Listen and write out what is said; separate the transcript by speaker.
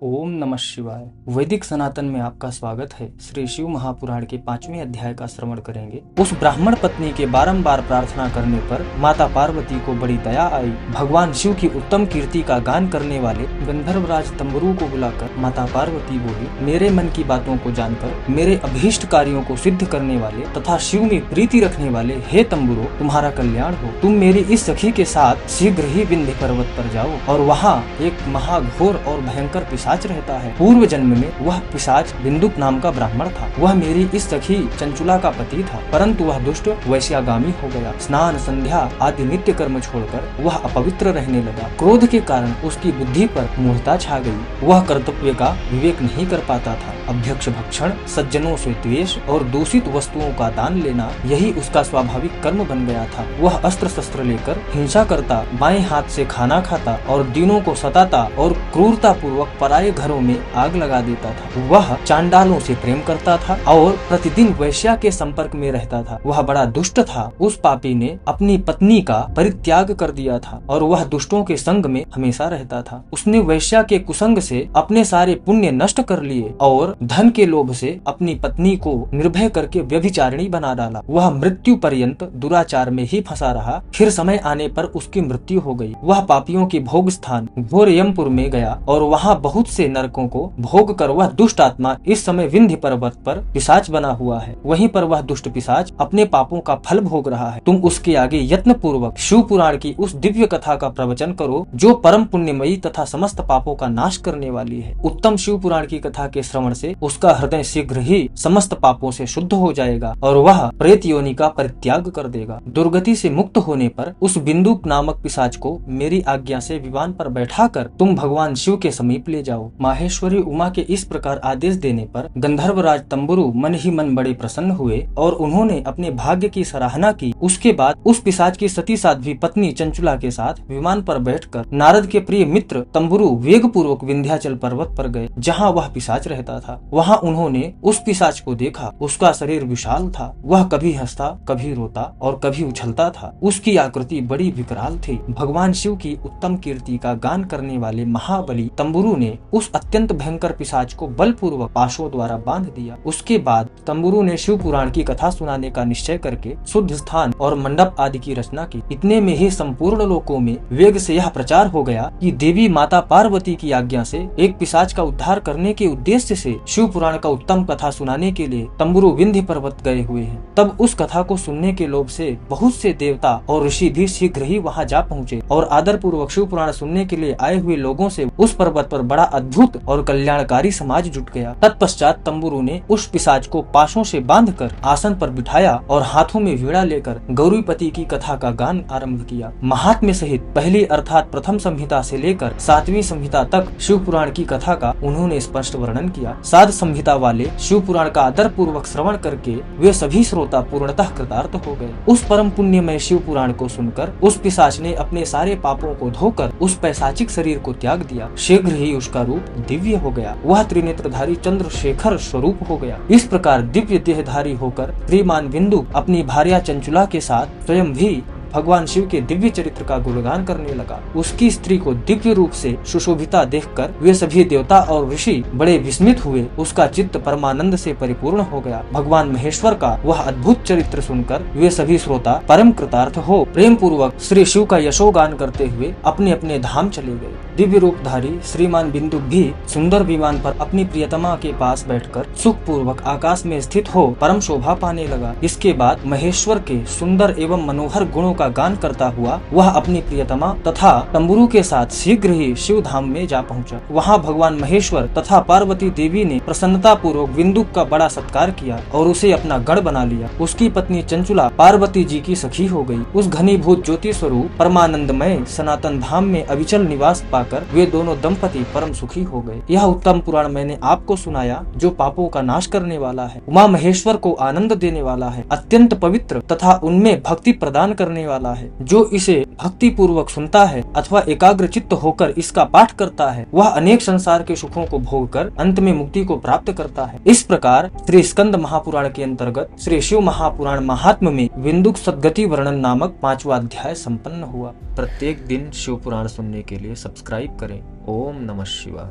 Speaker 1: ओम नमः शिवाय। वैदिक सनातन में आपका स्वागत है। श्री शिव महापुराण के 5वें अध्याय का श्रवण करेंगे। उस ब्राह्मण पत्नी के बारंबार प्रार्थना करने पर माता पार्वती को बड़ी दया आई। भगवान शिव की उत्तम कीर्ति का गान करने वाले गंधर्वराज तंबुरु को बुलाकर माता पार्वती बोली, मेरे मन की बातों को जानकर मेरे अभीष्ट कार्यों को सिद्ध करने वाले तथा शिव में प्रीति रखने वाले हे तंबुरो, तुम्हारा कल्याण हो। तुम मेरी इस सखी के साथ शीघ्र ही विंध्य पर्वत पर जाओ और वहाँ एक महाघोर और भयंकर पिशाच रहता है। पूर्व जन्म में वह पिशाच बिंदुक नाम का ब्राह्मण था। वह मेरी इस सखी चंचुला का पति था, परंतु वह दुष्ट वैश्यागामी हो गया। स्नान संध्या आदि नित्य कर्म छोड़कर वह अपवित्र रहने लगा। क्रोध के कारण उसकी बुद्धि पर मूढ़ता छा गई। वह कर्तव्य का विवेक नहीं कर पाता था। अभ्यक्ष भक्षण, सज्जनों से द्वेष और दूषित वस्तुओं का दान लेना, यही उसका स्वाभाविक कर्म बन गया था। वह अस्त्र शस्त्र लेकर हिंसा करता, बाएं हाथ से खाना खाता और दीनों को सताता और क्रूरता पूर्वक पराये घरों में आग लगा देता था। वह चांडालों से प्रेम करता था और प्रतिदिन वैश्या के संपर्क में रहता था। वह बड़ा दुष्ट था। उस पापी ने अपनी पत्नी का परित्याग कर दिया था और वह दुष्टों के संग में हमेशा रहता था। उसने वैश्या के कुसंग से अपने सारे पुण्य नष्ट कर लिए और धन के लोभ से अपनी पत्नी को निर्भय करके व्यभिचारिणी बना डाला। वह मृत्यु पर्यंत दुराचार में ही फंसा रहा। फिर समय आने पर उसकी मृत्यु हो गई। वह पापियों के भोग स्थान घोर यमपुर में गया और वहाँ बहुत से नरकों को भोग कर वह दुष्ट आत्मा इस समय विंध्य पर्वत पर पिशाच बना हुआ है। वहीं पर वह दुष्ट पिशाच अपने पापों का फल भोग रहा है। तुम उसके आगे यत्न पूर्वक शिव पुराण की उस दिव्य कथा का प्रवचन करो जो परम पुण्यमयी तथा समस्त पापों का नाश करने वाली है। उत्तम शिव पुराण की कथा के श्रवण से उसका हृदय शीघ्र ही समस्त पापों से शुद्ध हो जाएगा और वह प्रेत योनि का परित्याग कर देगा। दुर्गति से मुक्त होने पर उस बिंदुक नामक पिशाच को मेरी आज्ञा से विमान पर बैठाकर तुम भगवान शिव के समीप ले जाओ। माहेश्वरी उमा के इस प्रकार आदेश देने पर गंधर्वराज तंबुरु मन ही मन बड़े प्रसन्न हुए और उन्होंने अपने भाग्य की सराहना की। उसके बाद उस पिशाच की सती साध्वी पत्नी चंचुला के साथ विमान पर बैठकर नारद के प्रिय मित्र तंबुरु वेग पूर्वक विंध्याचल पर्वत पर गए, जहाँ वह पिशाच रहता था। वहाँ उन्होंने उस पिशाच को देखा। उसका शरीर विशाल था। वह कभी हंसता, कभी रोता और कभी उछलता था। उसकी आकृति बड़ी विकराल थी। भगवान शिव की उत्तम कीर्ति का गान करने वाले महाबली तंबुरु ने उस अत्यंत भयंकर पिशाच को बलपूर्वक पाशों द्वारा बांध दिया। उसके बाद तंबुरु ने शिव पुराण की कथा सुनाने का निश्चय करके शुद्ध स्थान और मंडप आदि की रचना की। इतने में ही संपूर्ण लोकों में वेग से यह प्रचार हो गया कि देवी माता पार्वती की आज्ञा से एक पिशाच का उद्धार करने के उद्देश्य से शिव पुराण का उत्तम कथा सुनाने के लिए तंबुरु विंध्य पर्वत गए हुए हैं। तब उस कथा को सुनने के लोभ से बहुत से देवता और ऋषि भी शीघ्र ही वहां जा पहुंचे और आदर पूर्वक शिव पुराण सुनने के लिए आए हुए लोगों से उस पर्वत पर बड़ा अद्भुत और कल्याणकारी समाज जुट गया। तत्पश्चात तंबुरु ने उस पिशाच को पाशों से बांधकर आसन पर बिठाया और हाथों में वीणा लेकर गौरीपति की कथा का गान आरंभ किया। महात्म्य सहित पहली अर्थात प्रथम संहिता से लेकर 7वीं संहिता तक शिव पुराण की कथा का उन्होंने स्पष्ट वर्णन किया। साध संहिता वाले शिव पुराण का आदर पूर्वक श्रवण करके वे सभी श्रोता पूर्णतः कृतार्थ हो गए। उस परम पुण्यमय शिव पुराण को सुनकर उस पिशाच ने अपने सारे पापों को धोकर उस पैशाचिक शरीर को त्याग दिया। शीघ्र ही उसका रूप दिव्य हो गया। वह त्रिनेत्रधारी चंद्रशेखर स्वरूप हो गया। इस प्रकार दिव्य देहधारी होकर श्रीमान बिंदु अपनी भार्या चंचुला के साथ स्वयं भी भगवान शिव के दिव्य चरित्र का गुणगान करने लगा। उसकी स्त्री को दिव्य रूप से सुशोभिता देखकर वे सभी देवता और ऋषि बड़े विस्मित हुए। उसका चित्त परमानंद से परिपूर्ण हो गया। भगवान महेश्वर का वह अद्भुत चरित्र सुनकर वे सभी श्रोता परम कृतार्थ हो प्रेम पूर्वक श्री शिव का यशोगान करते हुए अपने अपने धाम चले गए। दिव्य रूपधारी श्रीमान बिंदु भी सुंदर विमान पर अपनी प्रियतमा के पास बैठकर सुख पूर्वक आकाश में स्थित हो परम शोभा पाने लगा। इसके बाद महेश्वर के सुंदर एवं मनोहर गुणों का गान करता हुआ वह अपनी प्रियतमा तथा तंबुरु के साथ शीघ्र ही शिव धाम में जा पहुंचा। वहां भगवान महेश्वर तथा पार्वती देवी ने प्रसन्नता पूर्वक बिंदुक का बड़ा सत्कार किया और उसे अपना गढ़ बना लिया। उसकी पत्नी चंचुला पार्वती जी की सखी हो गई। उस घनीभूत ज्योति स्वरूप परमानंदमय सनातन धाम में अविचल निवास पाकर वे दोनों दंपति परम सुखी हो गए। यह उत्तम पुराण मैंने आपको सुनाया जो पापों का नाश करने वाला है, उमा महेश्वर को आनंद देने वाला है, अत्यंत पवित्र तथा उनमें भक्ति प्रदान करने वाला है। जो इसे भक्ति पूर्वक सुनता है अथवा एकाग्र चित्त होकर इसका पाठ करता है वह अनेक संसार के सुखों को भोग कर अंत में मुक्ति को प्राप्त करता है। इस प्रकार श्री स्कंद महापुराण के अंतर्गत श्री शिव महापुराण महात्म्य में बिंदुक सद्गति वर्णन नामक 5वां अध्याय संपन्न हुआ। प्रत्येक दिन शिव पुराण सुनने के लिए सब्सक्राइब करें। ओम नमः शिवाय।